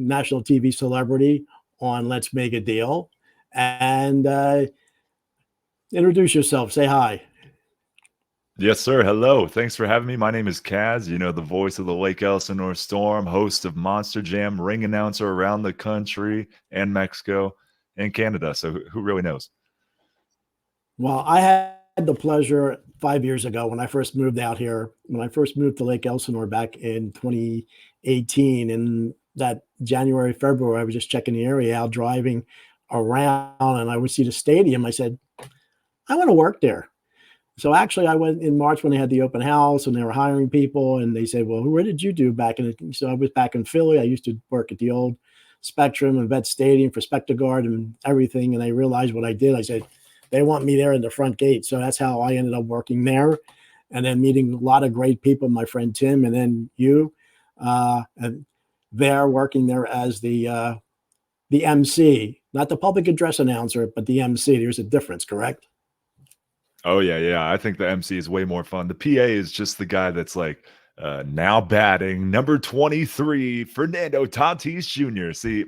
national TV celebrity on Let's Make a Deal. And introduce yourself. Say hi. Yes, sir. Hello. Thanks for having me. My name is Kaz, the voice of the Lake Elsinore Storm, host of Monster Jam, ring announcer around the country and Mexico and Canada. So who really knows? Well, I had the pleasure 5 years ago when I first moved out here, when I first moved to Lake Elsinore back in 2018. In that January, February, I was just checking the area out, driving around, and I would see the stadium. I said, I want to work there. So actually, I went in March when they had the open house and they were hiring people. And they said, well, where did you do back in it? So I was back in Philly. I used to work at the old Spectrum and Vet Stadium for Spectacguard and everything. And I realized what I did. I said, they want me there in the front gate. So that's how I ended up working there. And then meeting a lot of great people, my friend Tim, and then you, and there working there as the MC, not the public address announcer, but the MC. There's a difference, correct? Oh, yeah. I think the MC is way more fun. The PA is just the guy that's like, now batting number 23, Fernando Tatis Jr. See,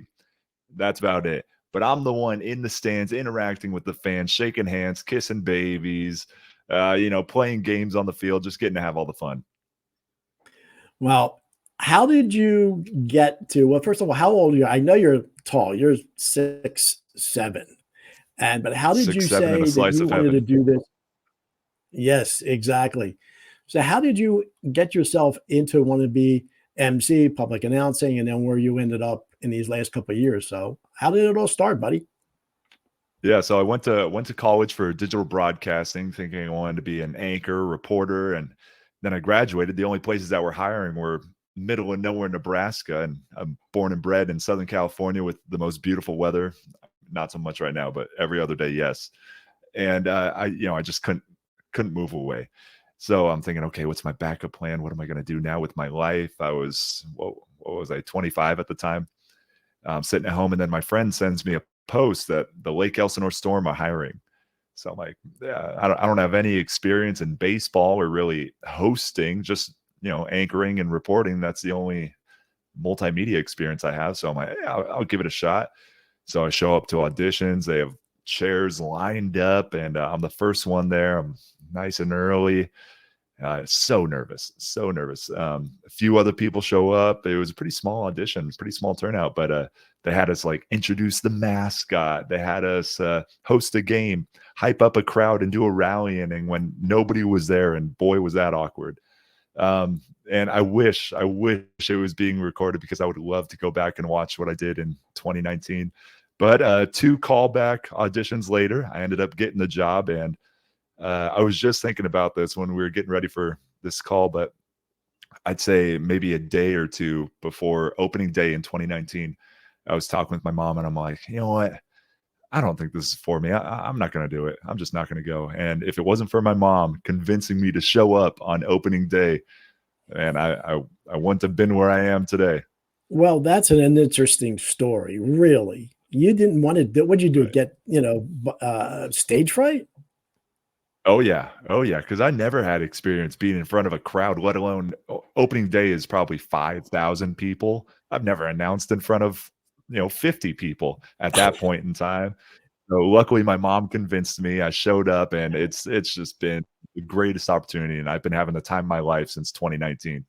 that's about it. But I'm the one in the stands interacting with the fans, shaking hands, kissing babies, playing games on the field, just getting to have all the fun. Well, how did you get to, well, first of all, how old are you? I know you're tall. You're 6'7". But how did you 6'7" and a say that slice you of wanted to heaven. do this? Yes, exactly. So how did you get yourself into want to be MC, public announcing, and then where you ended up in these last couple of years? So how did it all start, buddy? Yeah, so I went to college for digital broadcasting, thinking I wanted to be an anchor, reporter, and then I graduated. The only places that were hiring were middle of nowhere, Nebraska, and I'm born and bred in Southern California with the most beautiful weather. Not so much right now, but every other day, yes. And I just couldn't move away. So I'm thinking, okay, what's my backup plan? What am I going to do now with my life? I was what was I 25 at the time, sitting at home, and then my friend sends me a post that the Lake Elsinore Storm are hiring. So I'm like, yeah, I don't have any experience in baseball or really hosting, just anchoring and reporting. That's the only multimedia experience I have. So I'm like, yeah, I'll give it a shot. So I show up to auditions. They have chairs lined up, and I'm the first one there. I'm nice and early. So nervous, so nervous. A few other people show up. It was a pretty small audition, pretty small turnout, but they had us like introduce the mascot. They had us host a game, hype up a crowd, and do a rallying. And when nobody was there, and boy, was that awkward. And I wish it was being recorded because I would love to go back and watch what I did in 2019. But 2 callback auditions later, I ended up getting the job. And I was just thinking about this when we were getting ready for this call, but I'd say maybe a day or two before opening day in 2019, I was talking with my mom, and I'm like, you know what? I don't think this is for me. I'm not going to do it. I'm just not going to go. And if it wasn't for my mom convincing me to show up on opening day, and I wouldn't have been where I am today. Well, that's an interesting story, really. You didn't want to do, what'd you do? Right. Get, stage fright? Oh yeah. Because I never had experience being in front of a crowd, let alone opening day is probably 5,000 people. I've never announced in front of 50 people at that point in time. So luckily, my mom convinced me. I showed up, and it's just been the greatest opportunity, and I've been having the time of my life since 2019.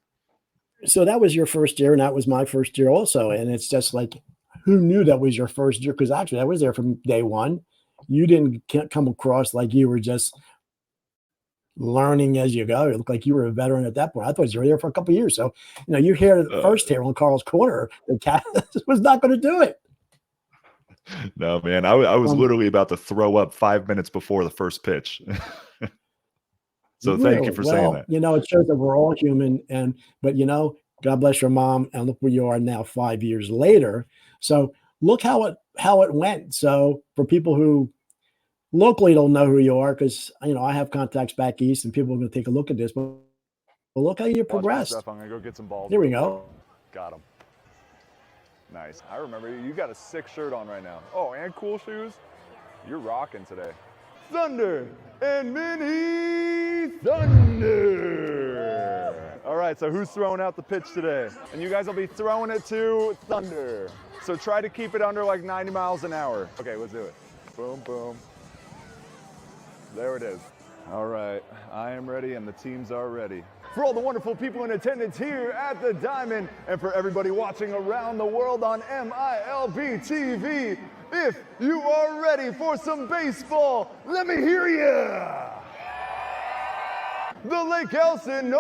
So that was your first year, and that was my first year also. And it's just like, who knew that was your first year? Because actually, I was there from day one. You didn't come across like you were just learning as you go. It looked like you were a veteran at that point. I thought you were there for a couple of years. So, you're here first here on Karl's Corner. The cat was not going to do it. No, man, I was Um, literally about to throw up 5 minutes before the first pitch. So thank you Really? for saying Well, that. it shows that we're all human, but God bless your mom, and look where you are now 5 years later. So look how it went. So for people who locally don't know who you are, because I have contacts back east, and people are going to take a look at this, but look how you Watch my progressed. stuff. I'm gonna go get some balls. There we real quick. go. Got him. Nice. I remember you. You got a sick shirt on right now. Oh, and cool shoes. You're rocking today. Thunder and Mini Thunder. All right. right, so who's throwing out the pitch today? And you guys will be throwing it to Thunder. So try to keep it under like 90 miles an hour. Okay, let's do it. Boom, boom. There it is. All right, I am ready and the teams are ready. For all the wonderful people in attendance here at the Diamond and for everybody watching around the world on MILB TV, if you are ready for some baseball, let me hear ya! The Lake Elsinore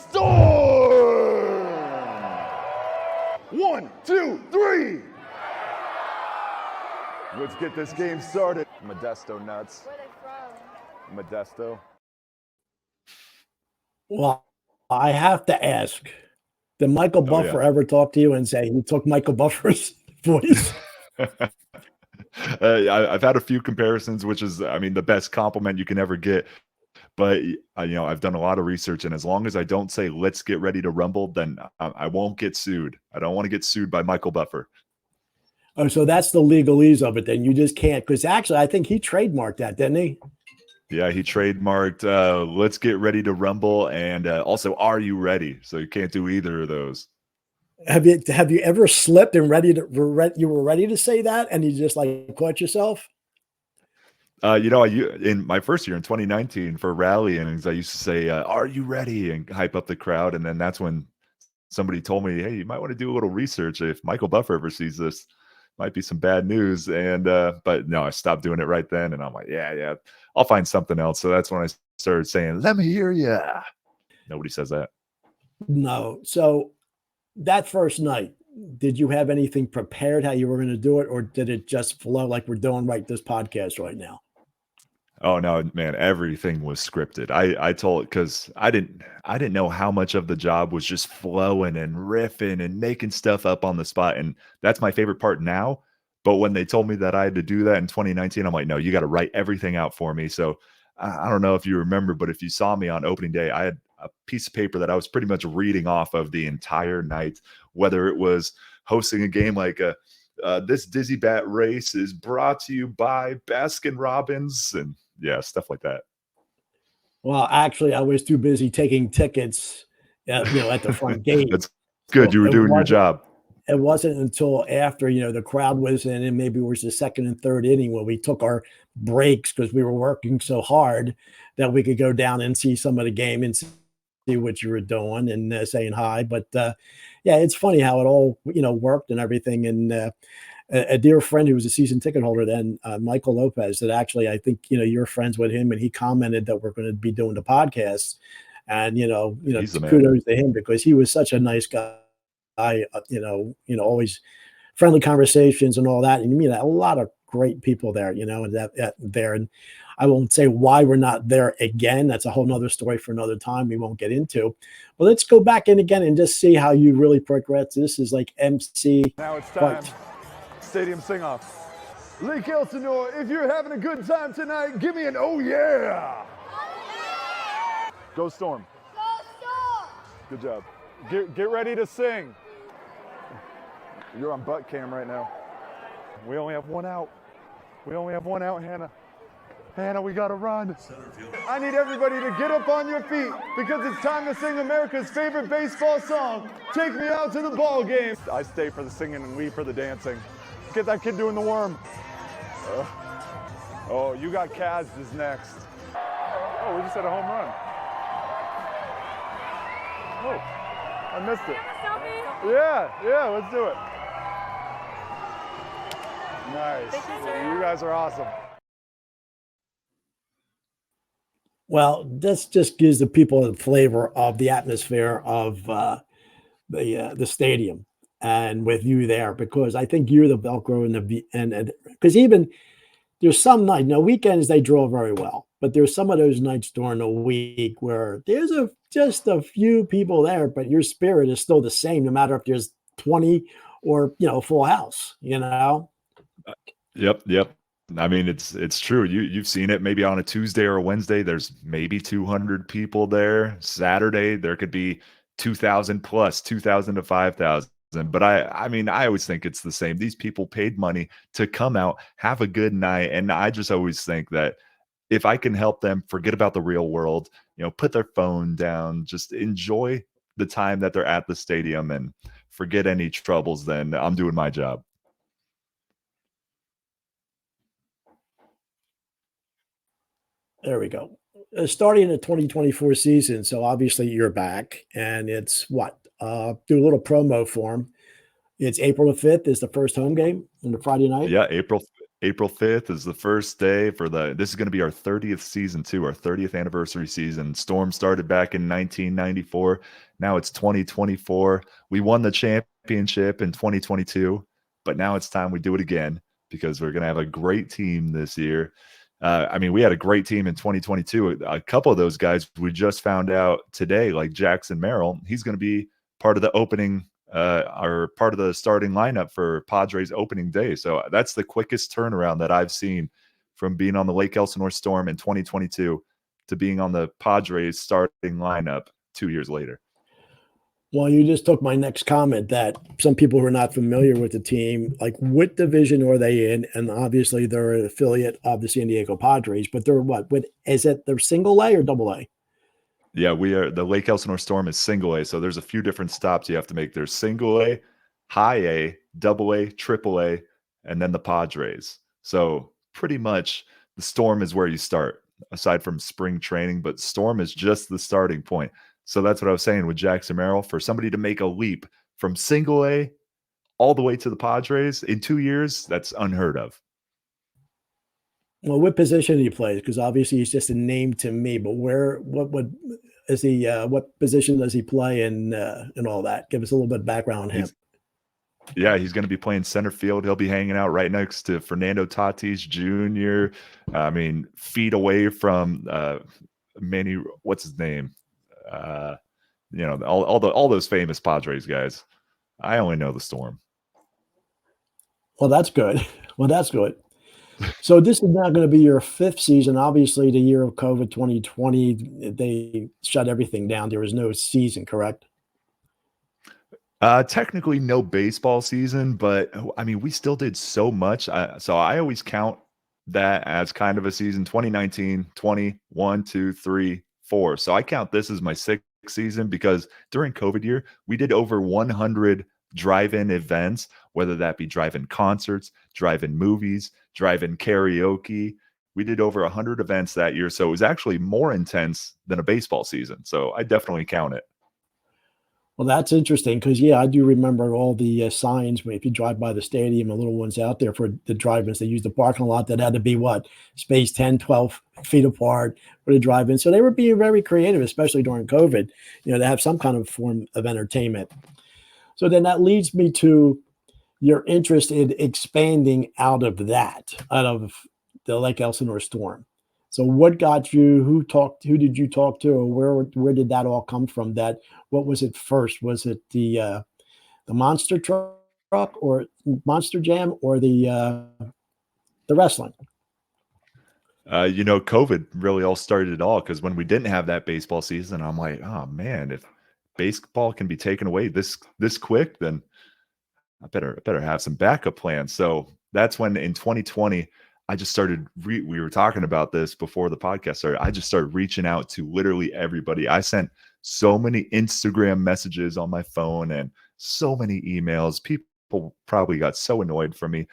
Storm! 1, 2, 3! Let's get this game started. Modesto nuts. Where are they from? Modesto. Well, I have to ask, did Michael Buffer ever talk to you and say he took Michael Buffer's voice? I've had a few comparisons, which is, I mean, the best compliment you can ever get. But I've done a lot of research, and as long as I don't say "let's get ready to rumble," then I won't get sued. I don't want to get sued by Michael Buffer. Oh, so that's the legalese of it. Then you just can't, because actually, I think he trademarked that, didn't he? Yeah, he trademarked "let's get ready to rumble" and also "are you ready?" So you can't do either of those. Have you ever slipped and you were ready to say that and you just like caught yourself? In my first year in 2019 for rally innings, I used to say, "Are you ready?" and hype up the crowd. And then that's when somebody told me, "Hey, you might want to do a little research. If Michael Buffer ever sees this, might be some bad news." And but no, I stopped doing it right then. And I'm like, yeah, I'll find something else. So that's when I started saying, "Let me hear ya." Nobody says that. No. So that first night, did you have anything prepared how you were going to do it, or did it just flow like we're doing this podcast right now? Oh no, man, everything was scripted. I told, because I didn't know how much of the job was just flowing and riffing and making stuff up on the spot. And that's my favorite part now. But when they told me that I had to do that in 2019, I'm like, no, you got to write everything out for me. So I don't know if you remember, but if you saw me on opening day, I had a piece of paper that I was pretty much reading off of the entire night, whether it was hosting a game like this Dizzy Bat race is brought to you by Baskin Robbins, and yeah, stuff like that. Well, actually, I was too busy taking tickets, at the front gate. That's good. So You were doing your job. It wasn't until after, the crowd was in and maybe it was the second and third inning when we took our breaks because we were working so hard that we could go down and see some of the game and see what you were doing and saying hi. But yeah, it's funny how it all, worked and everything. And a dear friend who was a season ticket holder then, Michael Lopez, that actually, I think, you're friends with him, and he commented that we're going to be doing the podcast. And, kudos to him because he was such a nice guy, always friendly conversations and all that. And you meet a lot of great people there, and there. And I won't say why we're not there again. That's a whole nother story for another time we won't get into. But let's go back in again and just see how you really progress. This is like MC. Now it's time. Stadium sing-off. Lake Elsinore, if you're having a good time tonight, give me an oh yeah! Go Storm. Go Storm! Good job. Get ready to sing. You're on butt cam right now. We only have one out. Hannah. Hannah, we gotta run. I need everybody to get up on your feet because it's time to sing America's favorite baseball song, Take Me Out to the Ball Game. I stay for the singing and leave for the dancing. Get that kid doing the worm. Oh, you got Kaz is next. Oh, we just had a home run. Oh, I missed it. Yeah, let's do it. Nice. You guys are awesome. Well, this just gives the people a flavor of the atmosphere of the stadium, and with you there, because I think you're the Velcro and because even there's some night, weekends they draw very well, but there's some of those nights during the week where there's just a few people there, but your spirit is still the same, no matter if there's 20 or full house. Yep. I mean, it's true. You've seen it. Maybe on a Tuesday or a Wednesday, there's maybe 200 people there. Saturday, there could be 2,000 plus, 2,000 to 5,000. But I mean, I always think it's the same. These people paid money to come out, have a good night, and I just always think that if I can help them forget about the real world, put their phone down, just enjoy the time that they're at the stadium and forget any troubles, then I'm doing my job. There we go. Starting the 2024 season, so obviously you're back, and it's what? Do a little promo for 'em. It's April the 5th is the first home game on the Friday night. Yeah, April 5th is the first day for this is going to be our 30th season too, our 30th anniversary season. Storm started back in 1994. Now it's 2024. We won the championship in 2022, but now it's time we do it again because we're going to have a great team this year. I mean, we had a great team in 2022. A couple of those guys we just found out today, like Jackson Merrill, he's going to be part of the opening are part of the starting lineup for Padres opening day. So that's the quickest turnaround that I've seen from being on the Lake Elsinore Storm in 2022 to being on the Padres starting lineup 2 years later. Well, you just took my next comment that some people who are not familiar with the team, like what division are they in? And obviously they're an affiliate of the San Diego Padres, but they're what? Is it their single A or double A? Yeah, we are the Lake Elsinore Storm is single A. So there's a few different stops you have to make. There's single A, high A, double A, triple A, and then the Padres. So pretty much the Storm is where you start, aside from spring training, but Storm is just the starting point. So that's what I was saying with Jackson Merrill. For somebody to make a leap from single A all the way to the Padres in 2 years, that's unheard of. Well, what position he plays? Because obviously he's just a name to me, but what position does he play and all that? Give us a little bit of background on him. He's going to be playing center field. He'll be hanging out right next to Fernando Tatis Jr. I mean, feet away from Manny. What's his name? All those famous Padres guys. I only know the Storm. Well, that's good. So this is not going to be your 5th season. Obviously, the year of COVID 2020, they shut everything down. There was no season, correct? Technically no baseball season, but I mean, we still did so much. So I always count that as kind of a season. 2019, 20, 1, 2, 3, 4. So I count this as my 6th season because during COVID year, we did over 100 drive-in events, whether that be drive-in concerts, drive-in movies, drive-in karaoke. We did over 100 events that year. So it was actually more intense than a baseball season. So I definitely count it. Well, that's interesting because, I do remember all the signs if you drive by the stadium, the little ones out there for the drive-ins. They used the parking lot that had to be spaced 10, 12 feet apart for the drive-in. So they were being very creative, especially during COVID, to have some kind of form of entertainment. So then that leads me to your interest in expanding out of the Lake Elsinore Storm. So what got you, who did you talk to, or where did that all come from? What was it first? Was it the monster truck or monster jam or the wrestling? COVID really all started it all because when we didn't have that baseball season, I'm like, oh man, if baseball can be taken away this quick, then I better have some backup plans. So that's when in 2020, I just started, we were talking about this before the podcast started. I just started reaching out to literally everybody. I sent so many Instagram messages on my phone and so many emails. People probably got so annoyed from me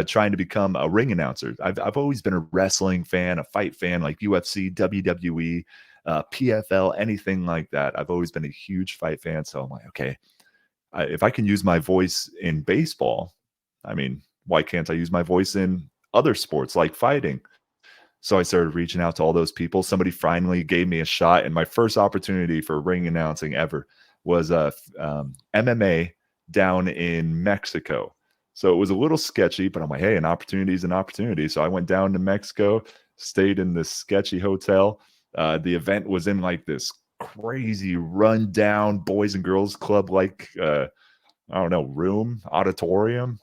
trying to become a ring announcer. I've always been a wrestling fan, a fight fan, like UFC, WWE, PFL, anything like that. I've always been a huge fight fan. So I'm like, okay, if I can use my voice in baseball, I mean, why can't I use my voice in other sports like fighting? So I started reaching out to all those people. Somebody finally gave me a shot, and my first opportunity for ring announcing ever was MMA down in Mexico. So it was a little sketchy, but I'm like, hey, an opportunity is an opportunity. So I went down to Mexico, stayed in this sketchy hotel. The event was in like this crazy rundown boys and girls club, like I don't know, room, auditorium.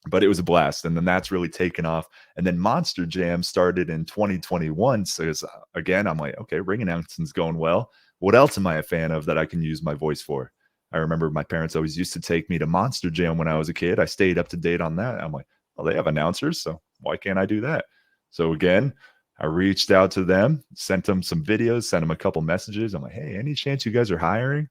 But it was a blast. And then that's really taken off. And then Monster Jam started in 2021. So again, I'm like, okay, ring announcing's going well. What else am I a fan of that I can use my voice for? I remember my parents always used to take me to Monster Jam when I was a kid. I stayed up to date on that. I'm like, well, they have announcers, so why can't I do that? So again, I reached out to them, sent them some videos, sent them a couple messages. I'm like, hey, any chance you guys are hiring?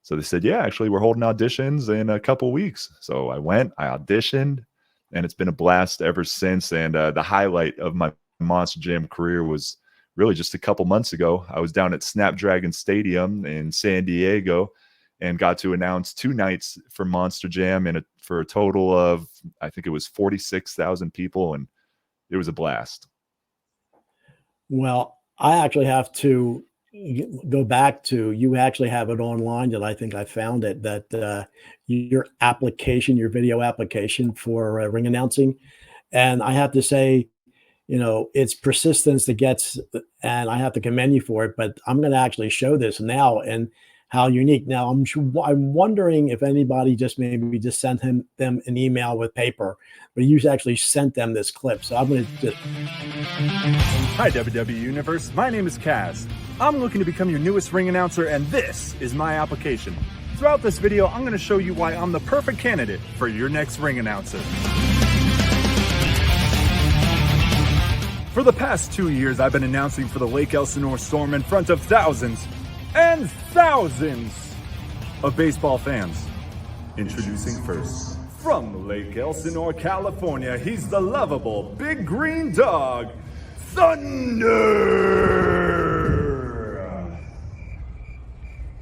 So they said, yeah, actually, we're holding auditions in a couple weeks. So I went, I auditioned, and it's been a blast ever since. And the highlight of my Monster Jam career was really just a couple months ago. I was down at Snapdragon Stadium in San Diego and got to announce 2 nights for Monster Jam and for a total of, I think it was 46,000 people. And it was a blast. Well, I actually have to go back to, you actually have it online, that I think I found it, that your application, your video application for ring announcing. And I have to say, it's persistence that gets, and I have to commend you for it, but I'm going to actually show this now and how unique. Now, I'm wondering if anybody just maybe just sent them an email with paper, but you actually sent them this clip. So I'm going to just. Hi, WWE Universe. My name is Kaz. I'm looking to become your newest ring announcer, and this is my application. Throughout this video, I'm going to show you why I'm the perfect candidate for your next ring announcer. For the past 2 years, I've been announcing for the Lake Elsinore Storm in front of thousands and thousands of baseball fans. Introducing first, from Lake Elsinore, California, he's the lovable big green dog, Thunder!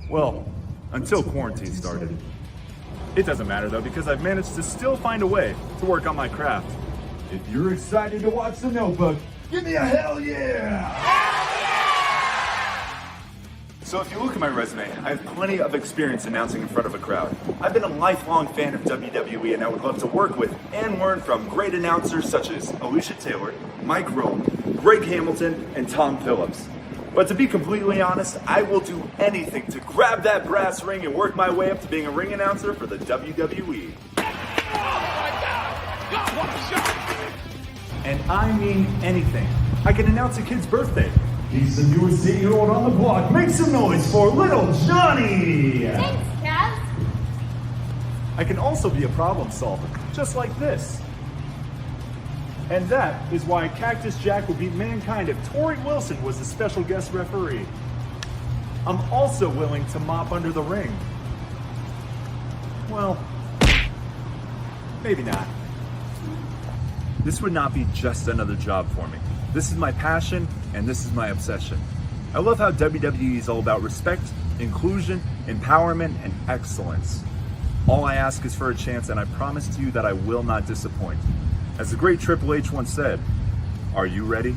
Well, until quarantine started. It doesn't matter though, because I've managed to still find a way to work on my craft. If you're excited to watch The Notebook, give me a hell yeah! So if you look at my resume, I have plenty of experience announcing in front of a crowd. I've been a lifelong fan of WWE, and I would love to work with and learn from great announcers such as Alicia Taylor, Mike Rome, Greg Hamilton, and Tom Phillips. But to be completely honest, I will do anything to grab that brass ring and work my way up to being a ring announcer for the WWE. And I mean anything. I can announce a kid's birthday. He's the newest 8-year-old on the block. Make some noise for little Johnny! Thanks, Kaz. I can also be a problem solver, just like this. And that is why Cactus Jack would beat Mankind if Torrie Wilson was the special guest referee. I'm also willing to mop under the ring. Well, maybe not. This would not be just another job for me. This is my passion, and this is my obsession. I love how WWE is all about respect, inclusion, empowerment, and excellence. All I ask is for a chance, and I promise to you that I will not disappoint. As the great Triple H once said, are you ready?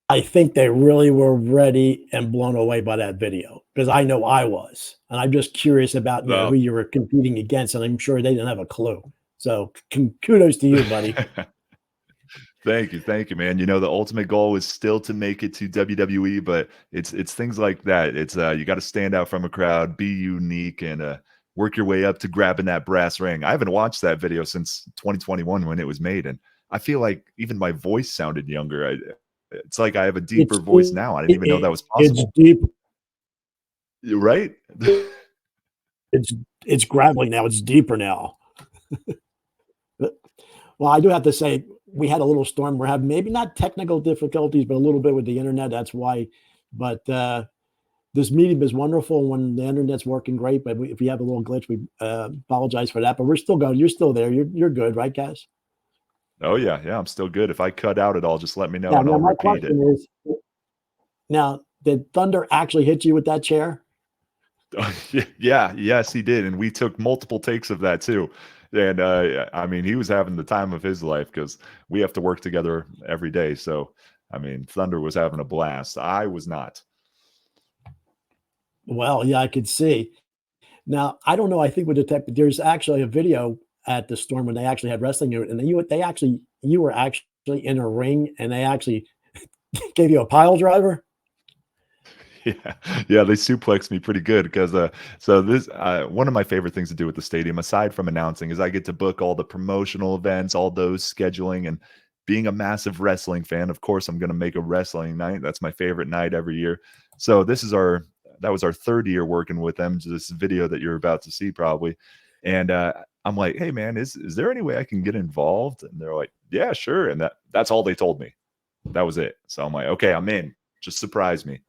I think they really were ready and blown away by that video, because I know I was. And I'm just curious about who you were competing against, and I'm sure they didn't have a clue. So kudos to you, buddy. Thank you, man. The ultimate goal is still to make it to WWE, but it's things like that. It's you got to stand out from a crowd, be unique, and work your way up to grabbing that brass ring. I haven't watched that video since 2021 when it was made, and I feel like even my voice sounded younger. It's like I have a deeper voice now. I didn't even know that was possible. It's deep. You're right. It's gravelly now. It's deeper now. Well, I do have to say, we had a little storm. We're having maybe not technical difficulties, but a little bit with the internet. That's why. But this medium is wonderful when the internet's working great. But if we have a little glitch, we apologize for that. But we're still going. You're still there. You're good, right, guys? Oh yeah, I'm still good. If I cut out at all, just let me know, Yeah, and now I'll my repeat it. question is, now, did Thunder actually hit you with that chair? Yes, he did, and we took multiple takes of that too. And I mean, he was having the time of his life because we have to work together every day. So, I mean, Thunder was having a blast. I was not. Well, yeah, I could see. Now, I don't know. I think with there's actually a video at the Storm when they actually had wrestling, and you were actually in a ring, and they actually gave you a pile driver. Yeah, they suplexed me pretty good because so this one of my favorite things to do at the stadium, aside from announcing, is I get to book all the promotional events, all those scheduling, and being a massive wrestling fan, of course, I'm going to make a wrestling night. That's my favorite night every year. So that was our third year working with them. This video that you're about to see probably. And I'm like, hey man, is there any way I can get involved? And they're like, yeah, sure. And that's all they told me. That was it. So I'm like, okay, I'm in. Just surprise me.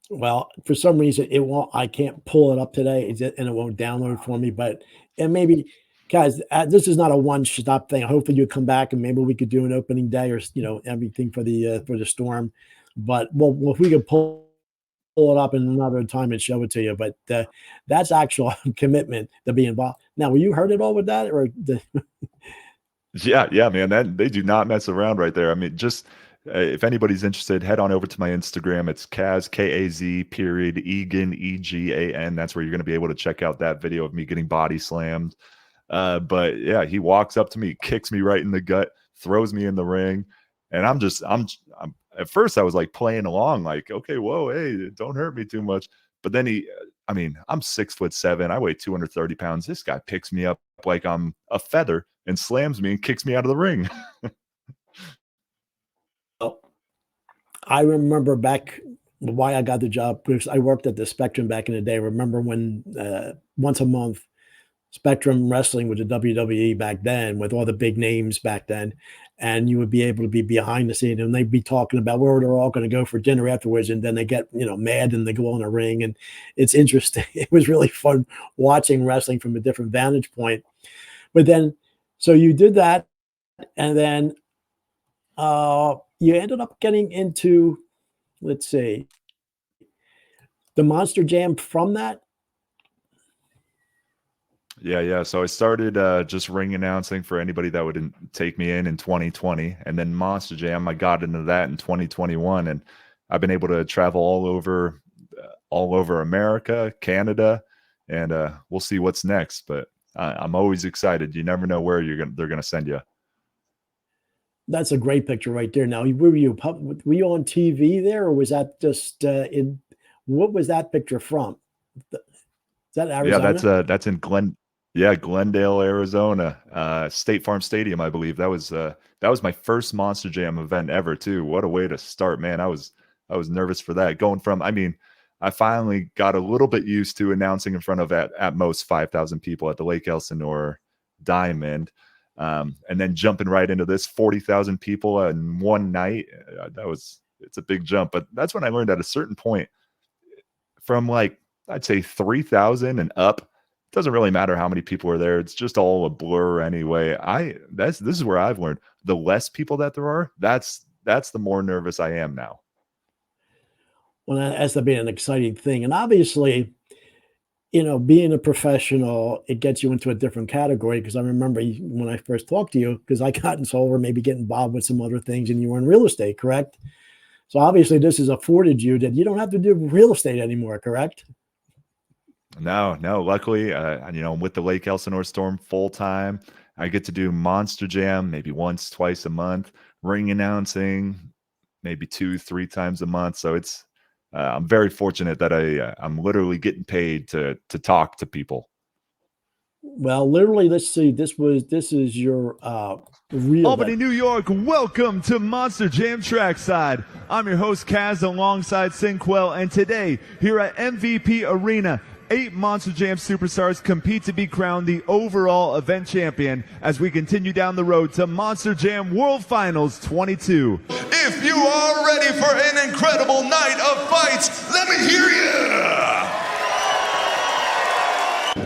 Well, for some reason, it won't. I can't pull it up today, and it won't download for me. But and maybe, guys, this is not a one-stop thing. Hopefully, you come back and maybe we could do an opening day or everything for the storm. But well, if we could pull it up in another time and show it to you. But that's actual commitment to be involved. Now, were you heard it all with that, or Yeah, man. They do not mess around right there. I mean, just if anybody's interested, head on over to my Instagram. It's Kaz, K-A-Z, period, Egan, E-G-A-N. That's where you're going to be able to check out that video of me getting body slammed. But yeah, he walks up to me, kicks me right in the gut, throws me in the ring. And I'm at first I was like playing along, like, okay, whoa, hey, don't hurt me too much. But then I'm 6'7", I weigh 230 pounds. This guy picks me up like I'm a feather and slams me and kicks me out of the ring. I remember back why I got the job, because I worked at the Spectrum back in the day. I remember when once a month, Spectrum Wrestling with the WWE back then, with all the big names back then, and you would be able to be behind the scene, and they'd be talking about where they're all going to go for dinner afterwards, and then they get mad and they go on a ring, and it's interesting. It was really fun watching wrestling from a different vantage point. But then, so you did that, and then you ended up getting into, let's see, the Monster Jam from that. Yeah. So I started just ring announcing for anybody that would take me in 2020, and then Monster Jam. I got into that in 2021, and I've been able to travel all over America, Canada, and we'll see what's next. But I'm always excited. You never know where they're gonna send you. That's a great picture right there. Now, were you on TV there, or was that just in? What was that picture from? Is that Arizona? Yeah, that's in Glendale, Arizona, State Farm Stadium, I believe. That was my first Monster Jam event ever, too. What a way to start, man! I was nervous for that. Going from, I finally got a little bit used to announcing in front of at most 5,000 people at the Lake Elsinore Diamond. And then jumping right into this 40,000 people in one night. It's a big jump, but that's when I learned at a certain point, from like, I'd say 3,000 and up, it doesn't really matter how many people are there. It's just all a blur anyway. This is where I've learned, the less people that there are, that's the more nervous I am now. Well, that has to be an exciting thing. And obviously, being a professional, it gets you into a different category, because I remember when I first talked to you, because I got into over maybe getting involved with some other things, and you were in real estate, correct? So obviously this has afforded you that you don't have to do real estate anymore, correct? No. Luckily, I'm with the Lake Elsinore Storm full time. I get to do Monster Jam maybe once, twice a month, ring announcing maybe 2-3 times a month. So it's I'm very fortunate that I'm literally getting paid to talk to people. Well, literally, let's see. This is your real Albany, New York, welcome to Monster Jam Trackside. I'm your host, Kaz, alongside Sinquel, and today, here at MVP Arena, 8 Monster Jam superstars compete to be crowned the overall event champion as we continue down the road to Monster Jam World Finals 22. If you are ready for an incredible night of fights, let me hear you!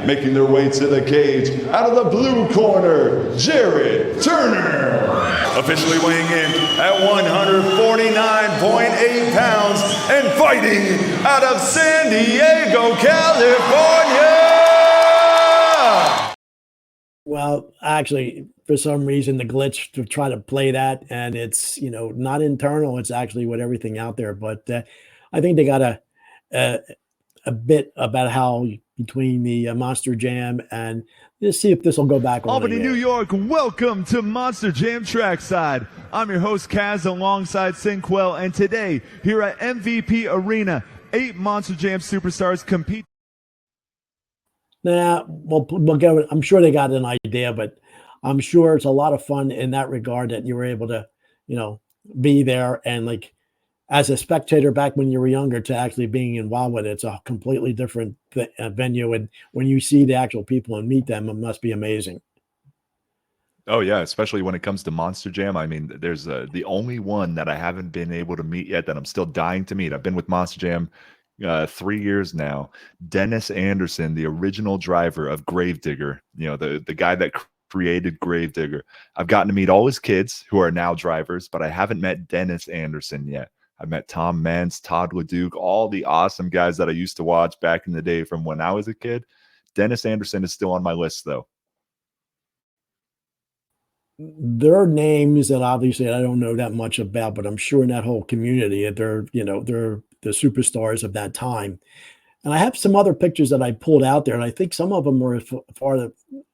Making their way to the cage, out of the blue corner, Jared Turner. Officially weighing in at 149.8 pounds and fighting out of San Diego, California. Well, actually, for some reason, the glitch to try to play that, and it's not internal. It's actually with everything out there. But I think they got a bit about how between the Monster Jam, and let's see if this will go back on. Albany, New York, welcome to Monster Jam Trackside. I'm your host, Kaz, alongside Sinquel, and today, here at MVP Arena, 8 Monster Jam superstars compete. Nah, we'll go. I'm sure they got an idea, but I'm sure it's a lot of fun in that regard that you were able to, be there and as a spectator back when you were younger to actually being involved with it, it's a completely different venue. And when you see the actual people and meet them, it must be amazing. Oh yeah, especially when it comes to Monster Jam. I mean, there's the only one that I haven't been able to meet yet that I'm still dying to meet. I've been with Monster Jam 3 years now. Dennis Anderson, the original driver of Gravedigger, the guy that created Gravedigger. I've gotten to meet all his kids who are now drivers, but I haven't met Dennis Anderson yet. I've met Tom Mentz, Todd LeDuc, all the awesome guys that I used to watch back in the day from when I was a kid. Dennis Anderson is still on my list though. There are names that obviously I don't know that much about, but I'm sure in that whole community, they're the superstars of that time. And I have some other pictures that I pulled out there, and I think some of them were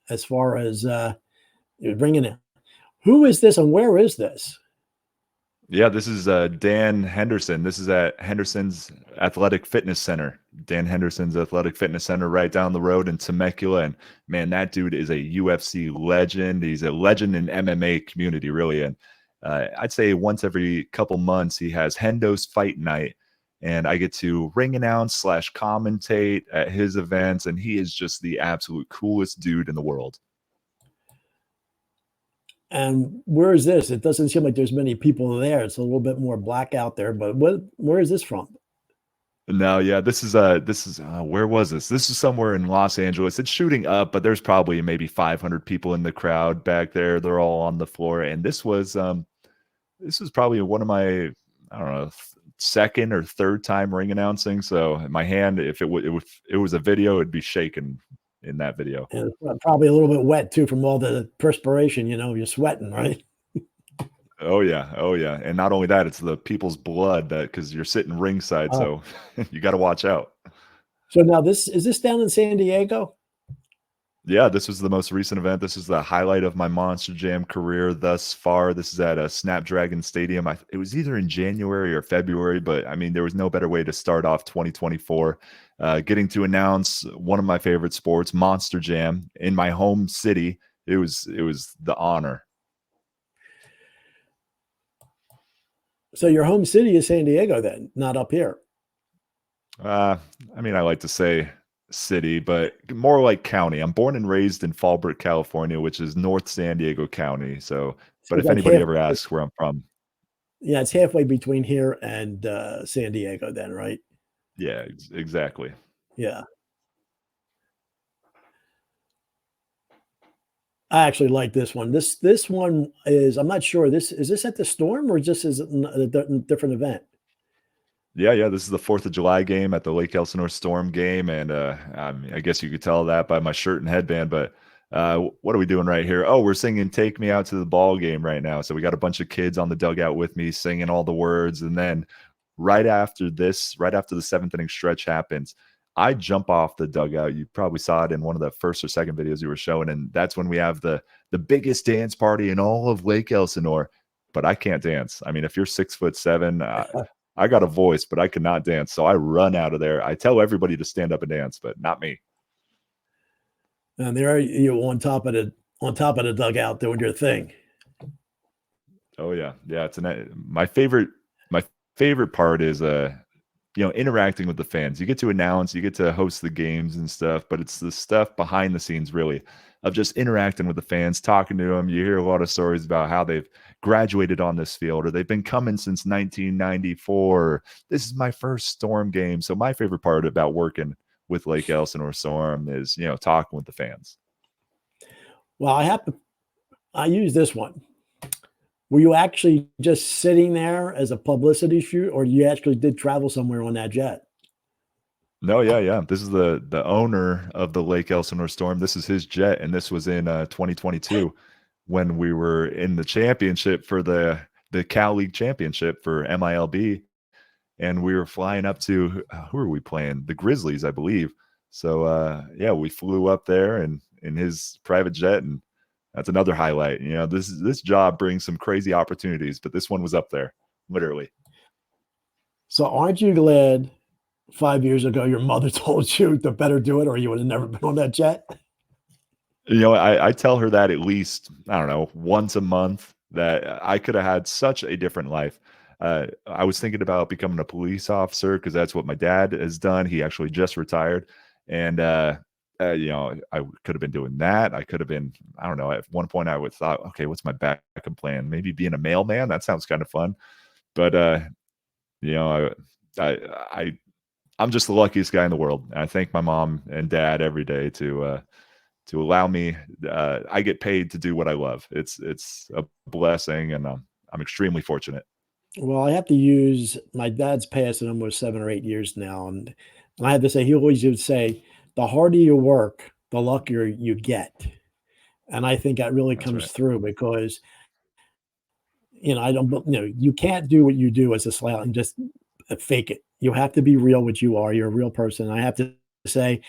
as far as bringing it. Who is this, and where is this? Yeah, this is Dan Henderson. This is at Henderson's Athletic Fitness Center. Dan Henderson's Athletic Fitness Center right down the road in Temecula. And man, that dude is a UFC legend. He's a legend in MMA community, really. And I'd say once every couple months, he has Hendo's Fight Night. And I get to ring announce / commentate at his events. And he is just the absolute coolest dude in the world. And where is this? It doesn't seem like there's many people there. It's a little bit more black out there, but where is this from? No, yeah, this is where was this? This is somewhere in Los Angeles. It's shooting up, but there's probably maybe 500 people in the crowd back there. They're all on the floor, and this was probably one of my, I don't know, second or third time ring announcing. So my hand, if it was a video, it'd be shaking in that video. And probably a little bit wet too from all the perspiration. You're sweating, right? Oh yeah, and not only that, it's the people's blood because you're sitting ringside, so you got to watch out. So now is this down in San Diego? Yeah, this was the most recent event. This is the highlight of my Monster Jam career thus far. This is at a Snapdragon Stadium. It was either in January or February, but I mean, there was no better way to start off 2024. Getting to announce one of my favorite sports, Monster Jam, in my home city. It was the honor. So your home city is San Diego then, not up here. I mean, I like to say city, but more like county. I'm born and raised in Fallbrook, California, which is North San Diego County. But if like anybody ever asks where I'm from, yeah, it's halfway between here and San Diego then, right? yeah, exactly. Yeah. I actually like this one. This one is, I'm not sure. Is this at the Storm or just is it a different event? Yeah. This is the 4th of July game at the Lake Elsinore Storm game, and I guess you could tell that by my shirt and headband. But what are we doing right here? Oh, we're singing "Take Me Out to the Ball Game" right now. So we got a bunch of kids on the dugout with me singing all the words, and then right after the 7th inning stretch happens, I jump off the dugout. You probably saw it in one of the first or second videos you were showing, and that's when we have the biggest dance party in all of Lake Elsinore. But I can't dance. I mean, if you're 6'7", I got a voice, but I cannot dance. So I run out of there. I tell everybody to stand up and dance, but not me. And there are you on top of the dugout doing your thing. Oh yeah, it's my favorite part is interacting with the fans. You get to announce, you get to host the games and stuff, but it's the stuff behind the scenes, really, of just interacting with the fans, talking to them. You hear a lot of stories about how they've graduated on this field, or they've been coming since 1994. This is my first Storm game. So my favorite part about working with Lake Elsinore Storm is, talking with the fans. Well, I use this one. Were you actually just sitting there as a publicity shoot, or you actually did travel somewhere on that jet? No, yeah. This is the owner of the Lake Elsinore Storm. This is his jet, and this was in 2022 when we were in the championship for the Cal League Championship for MILB, and we were flying up to who are we playing? The Grizzlies, I believe. So we flew up there and in his private jet, and that's another highlight. This job brings some crazy opportunities, but this one was up there, literally. So aren't you glad 5 years ago your mother told you to better do it, or you would have never been on that jet? I tell her that at least, I don't know, once a month, that I could have had such a different life. I was thinking about becoming a police officer because that's what my dad has done. He actually just retired, and you know, I could have been doing that. I could have been, I don't know. At one point, I would thought, okay, what's my backup plan? Maybe being a mailman. That sounds kind of fun. But you know, I, I I'm just the luckiest guy in the world. And I thank my mom and dad every day to allow me. I get paid to do what I love. It's a blessing, and I'm extremely fortunate. Well, I have to use my dad's passed in almost 7 or 8 years now, and I have to say he always would say, "The harder you work, the luckier you get." And I think that really That's comes right. through because, I don't you can't do what you do as a slout and just, fake it. You have to be real what you are. You're a real person. I have to say,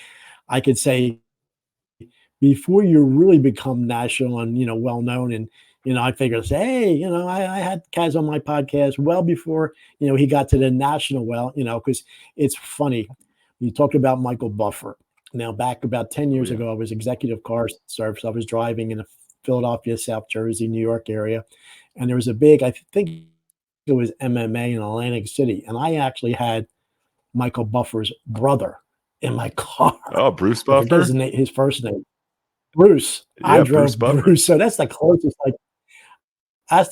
I could say before you really become national and well known, and I figure say, hey, I had Kaz on my podcast well before he got to the national. Well, because it's funny, you talked about Michael Buffer. Now, back about 10 Oh years yeah. ago, I was executive car service. I was driving in the Philadelphia, South Jersey, New York area, and there was a big, I think it was MMA in Atlantic City, and I actually had Michael Buffer's brother in my car. Oh, Bruce I forget Buffer. his first name. Bruce. I Yeah, Bruce drove Buffer. Bruce, so that's the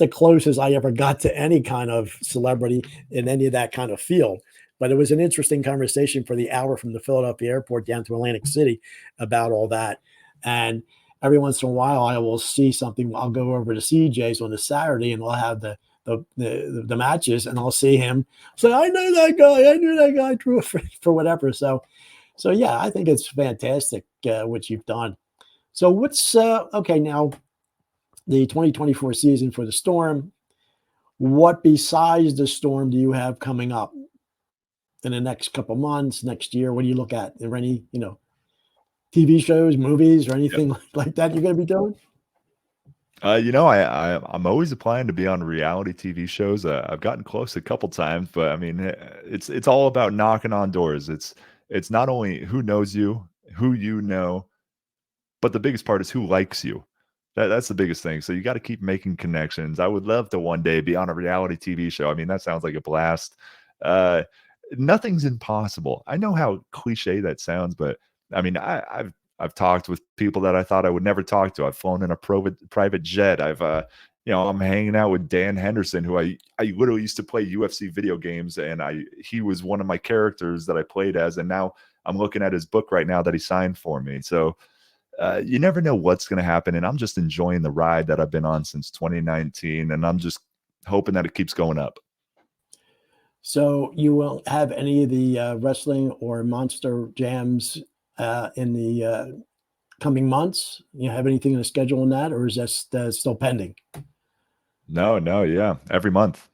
closest I ever got to any kind of celebrity in any of that kind of field. But it was an interesting conversation for the hour from the Philadelphia airport down to Atlantic City about all that. And every once in a while, I will see something. I'll go over to CJ's on the Saturday, and they'll have the matches, and I'll see him say, "I know that guy. I knew that guy drew for whatever." So yeah, I think it's fantastic what you've done. So what's okay now? The 2024 season for the Storm. What besides the Storm do you have coming up in the next couple months, next year? What do you look at? Are there any, TV shows, movies, or Yep. anything like that you're going to be doing? You know, I'm always applying to be on reality TV shows. I've gotten close a couple times, but I mean, it's all about knocking on doors. It's not only who knows you, who you know, but the biggest part is who likes you. That's the biggest thing. So you got to keep making connections. I would love to one day be on a reality TV show. I mean, that sounds like a blast. Uh, Nothing's impossible. I know how cliche that sounds, but I mean, I've talked with people that I thought I would never talk to. I've flown in a private jet. I'm hanging out with Dan Henderson, who I literally used to play UFC video games, and he was one of my characters that I played as, and now I'm looking at his book right now that he signed for me. So you never know what's going to happen, and I'm just enjoying the ride that I've been on since 2019, and I'm just hoping that it keeps going up. So you won't have any of the wrestling or monster jams in the coming months? You have anything in the schedule on that, or is that still pending? No, no, yeah, every month.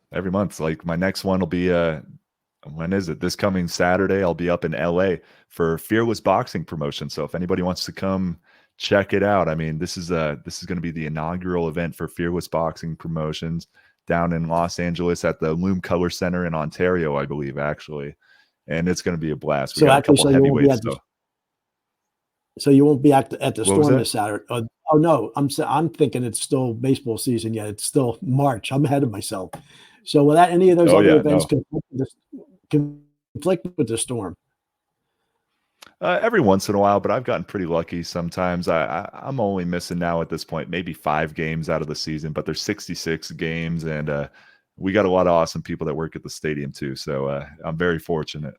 Like my next one will be when is it? This coming Saturday, I'll be up in LA for Fearless Boxing Promotion. So if anybody wants to come check it out, I mean, this is going to be the inaugural event for Fearless Boxing Promotions down in Los Angeles at the Loom Color Center in Ontario, I believe, actually. And it's going to be a blast. We So got a actually, couple heavyweights. so you won't be at the What was Storm that? this Saturday. Oh no, I'm thinking it's still baseball season yet. It's still March. I'm ahead of myself. So will that any of those Oh other yeah, events no. conflict with the Storm? Every once in a while, but I've gotten pretty lucky sometimes. I'm only missing now at this point maybe 5 games out of the season, but there's 66 games, and we got a lot of awesome people that work at the stadium too. So I'm very fortunate.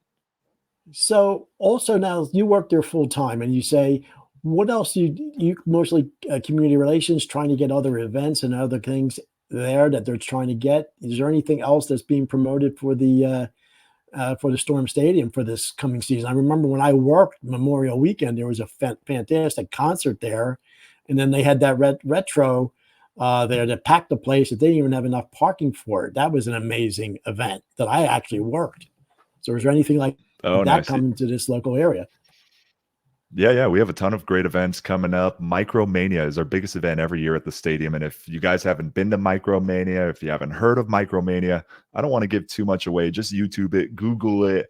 So also now you work there full time, and you say, what else you mostly community relations, trying to get other events and other things there that they're trying to get. Is there anything else that's being promoted for the Storm Stadium for this coming season? I remember when I worked Memorial Weekend, there was a fantastic concert there, and then they had that retro there that packed the place that they didn't even have enough parking for it. That was an amazing event that I actually worked. So is there anything like Oh, that nice. coming to this local area? Yeah, yeah, we have a ton of great events coming up. Micromania is our biggest event every year at the stadium. And if you guys haven't been to Micromania, if you haven't heard of Micromania, I don't want to give too much away. Just YouTube it, Google it,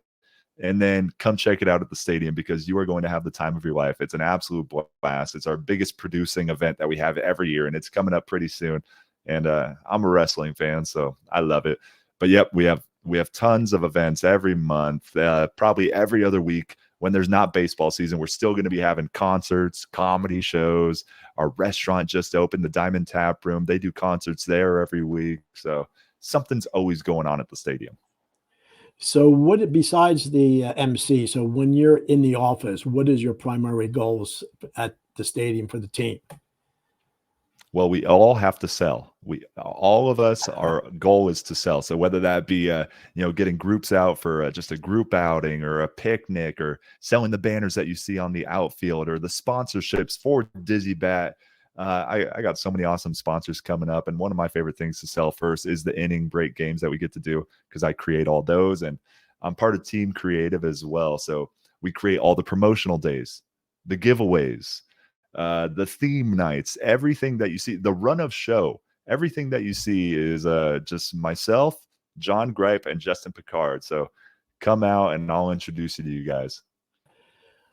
and then come check it out at the stadium because you are going to have the time of your life. It's an absolute blast. It's our biggest producing event that we have every year, and it's coming up pretty soon. And I'm a wrestling fan, so I love it. But yep, we have tons of events every month, probably every other week. When there's not baseball season, we're still going to be having concerts, comedy shows. Our restaurant just opened, the Diamond Tap Room. They do concerts there every week. So something's always going on at the stadium. So besides the MC, so when you're in the office, what is your primary goals at the stadium for the team? Well, we all have to sell. All of us, our goal is to sell. So whether that be, getting groups out for just a group outing or a picnic, or selling the banners that you see on the outfield, or the sponsorships for Dizzy Bat. I got so many awesome sponsors coming up. And one of my favorite things to sell first is the inning break games that we get to do, because I create all those, and I'm part of team creative as well. So we create all the promotional days, the giveaways, the theme nights, everything that you see, the run of show, everything that you see is just myself, John Gripe, and Justin Picard. So come out and I'll introduce you to you guys.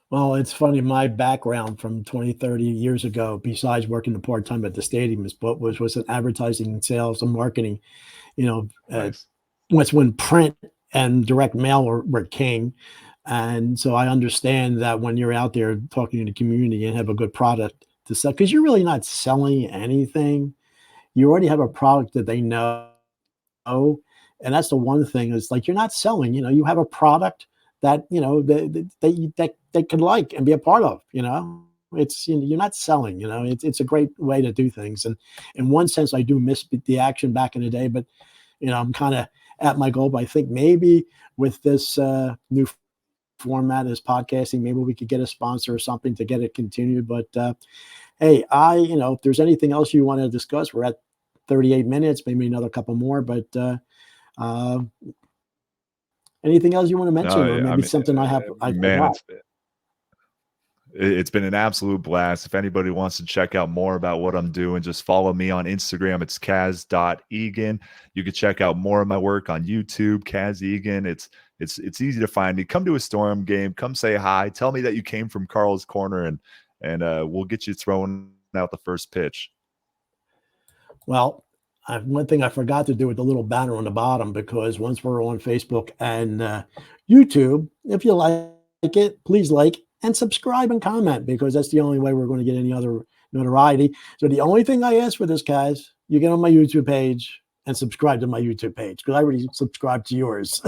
Well, it's funny. My background from 20, 30 years ago, besides working part-time at the stadium, was in advertising and sales and marketing. Nice. Was when print and direct mail were king. And so I understand that when you're out there talking to the community and have a good product to sell, because you're really not selling anything. You already have a product that they know. And that's the one thing, is like, you're not selling, you have a product that, they can like and be a part of, it's, you're not selling, it's a great way to do things. And in one sense, I do miss the action back in the day, but, I'm kind of at my goal. But I think maybe with this new format as podcasting, maybe we could get a sponsor or something to get it continued. But hey, if there's anything else you want to discuss, we're at 38 minutes, maybe another couple more, but anything else you want to mention, or maybe something I forgot? It's been an absolute blast. If anybody wants to check out more about what I'm doing, just follow me on Instagram. It's Kaz.Egan. You can check out more of my work on YouTube, Kaz Egan. It's easy to find me. Come to a Storm game. Come say hi. Tell me that you came from KARLS Corner, and we'll get you throwing out the first pitch. Well, one thing I forgot to do with the little banner on the bottom, because once we're on Facebook and YouTube, if you like it, please like and subscribe and comment, because that's the only way we're going to get any other notoriety. So the only thing I ask for this, guys, you get on my YouTube page and subscribe to my YouTube page, because I already subscribed to yours.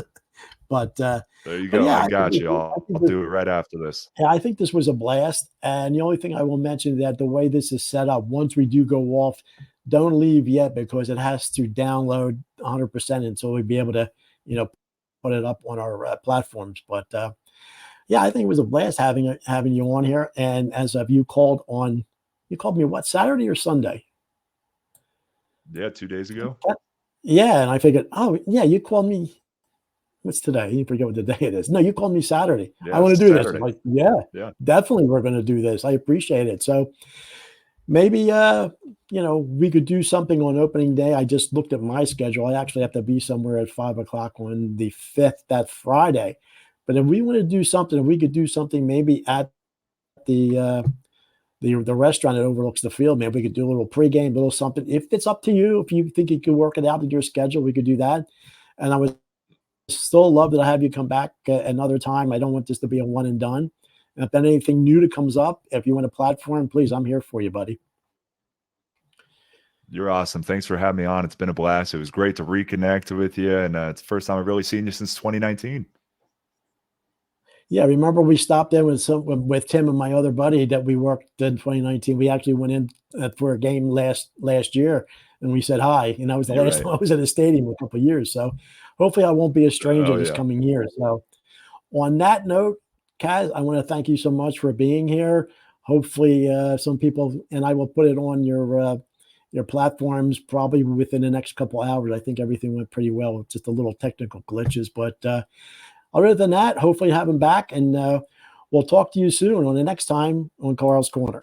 But there you go. Yeah, I got you. I'll do it right after this. Yeah, I think this was a blast. And the only thing I will mention, that the way this is set up, once we do go off, don't leave yet, because it has to download 100% until we be able to, put it up on our platforms. But yeah, I think it was a blast having you on here. And as you called me what, Saturday or Sunday? Yeah, 2 days ago. Yeah, and I figured, oh yeah, you called me. What's today? You forget what the day it is. No, you called me Saturday. Yeah, I want to do Saturday. This. I'm like, yeah, definitely, we're going to do this. I appreciate it. So maybe we could do something on opening day. I just looked at my schedule. I actually have to be somewhere at 5:00 on the 5th, that Friday. But if we want to do something, we could do something maybe at the restaurant that overlooks the field. Maybe we could do a little pregame, a little something. If it's up to you, if you think you could work it out in your schedule, we could do that. And I would still love to have you come back another time. I don't want this to be a one and done. And if anything new comes up, if you want a platform, please, I'm here for you, buddy. You're awesome. Thanks for having me on. It's been a blast. It was great to reconnect with you. And it's the first time I've really seen you since 2019. Yeah, remember we stopped in with Tim and my other buddy that we worked in 2019. We actually went in for a game last year, and we said hi. And that was the last time I was at a stadium in a couple of years. So hopefully I won't be a stranger this coming year. So on that note, Kaz, I want to thank you so much for being here. Hopefully some people, and I will put it on your platforms probably within the next couple of hours. I think everything went pretty well. Just a little technical glitches, but other than that, hopefully have him back, and we'll talk to you soon on the next time on KARLS Corner.